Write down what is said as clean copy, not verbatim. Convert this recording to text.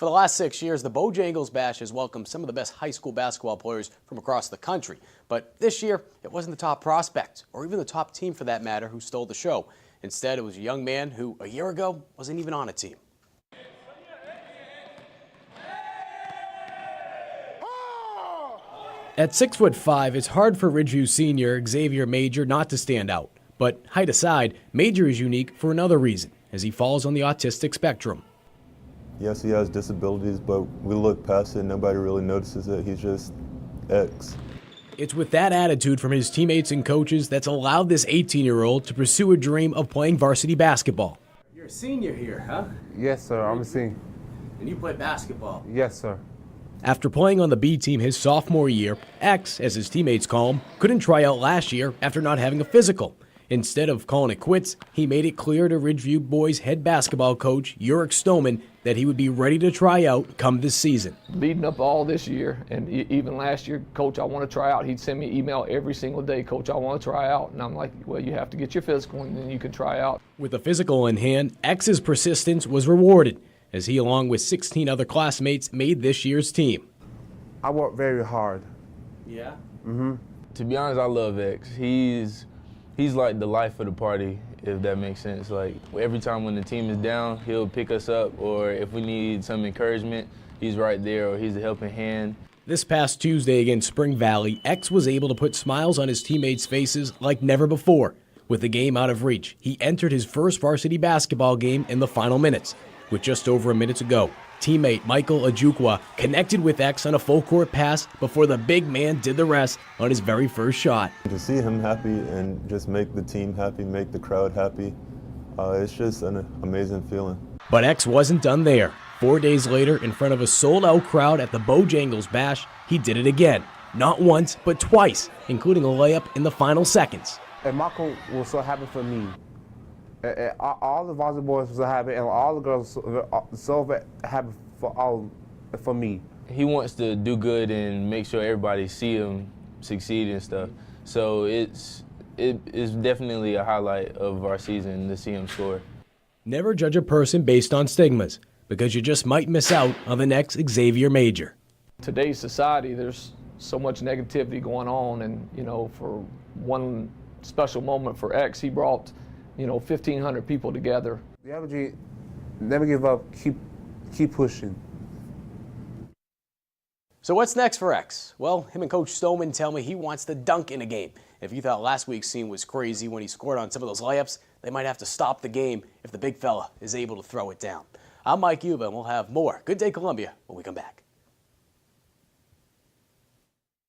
For the last 6 years, the Bojangles Bash has welcomed some of the best high school basketball players from across the country. But this year, it wasn't the top prospect, or even the top team for that matter, who stole the show. Instead, it was a young man who, a year ago, wasn't even on a team. At 6'5", it's hard for Ridge View senior Xavier Major not to stand out. But height aside, Major is unique for another reason, as he falls on the autistic spectrum. Yes, he has disabilities, but we look past it. Nobody really notices it. He's just X. It's with that attitude from his teammates and coaches that's allowed this 18-year-old to pursue a dream of playing varsity basketball. You're a senior here, huh? Yes, sir. I'm a senior. And you play basketball? Yes, sir. After playing on the B team his sophomore year, X, as his teammates call him, couldn't try out last year after not having a physical. Instead of calling it quits, he made it clear to Ridgeview boys head basketball coach Ulrich Stoneman that he would be ready to try out come this season. Leading up all this year and even last year, Coach, I want to try out. He'd send me an email every single day, Coach, I want to try out. And I'm like, well, you have to get your physical and then you can try out. With a physical in hand, X's persistence was rewarded as he, along with 16 other classmates, made this year's team. I work very hard. Yeah? Mm-hmm. To be honest, I love X. He's like the life of the party, if that makes sense. Like, every time when the team is down, he'll pick us up, or if we need some encouragement, he's right there, or he's a helping hand. This past Tuesday against Spring Valley, X was able to put smiles on his teammates' faces like never before. With the game out of reach, he entered his first varsity basketball game in the final minutes. With just over a minute to go, teammate Michael Ajukwa connected with X on a full-court pass before the big man did the rest on his very first shot. To see him happy and just make the team happy, make the crowd happy, it's just an amazing feeling. But X wasn't done there. 4 days later, in front of a sold-out crowd at the Bojangles Bash, he did it again. Not once, but twice, including a layup in the final seconds. And Michael was so happy for me. All the varsity boys were so happy, and all the girls were so happy for me. He wants to do good and make sure everybody see him succeed and stuff. So it's definitely a highlight of our season to see him score. Never judge a person based on stigmas, because you just might miss out on the next Xavier Major. Today's society, there's so much negativity going on, and for one special moment for X, he brought 1,500 people together. The average, never give up, keep pushing. So what's next for X? Well, him and Coach Stoneman tell me he wants to dunk in a game. If you thought last week's scene was crazy when he scored on some of those layups, they might have to stop the game if the big fella is able to throw it down. I'm Mike Yuba, and we'll have more Good Day Columbia when we come back.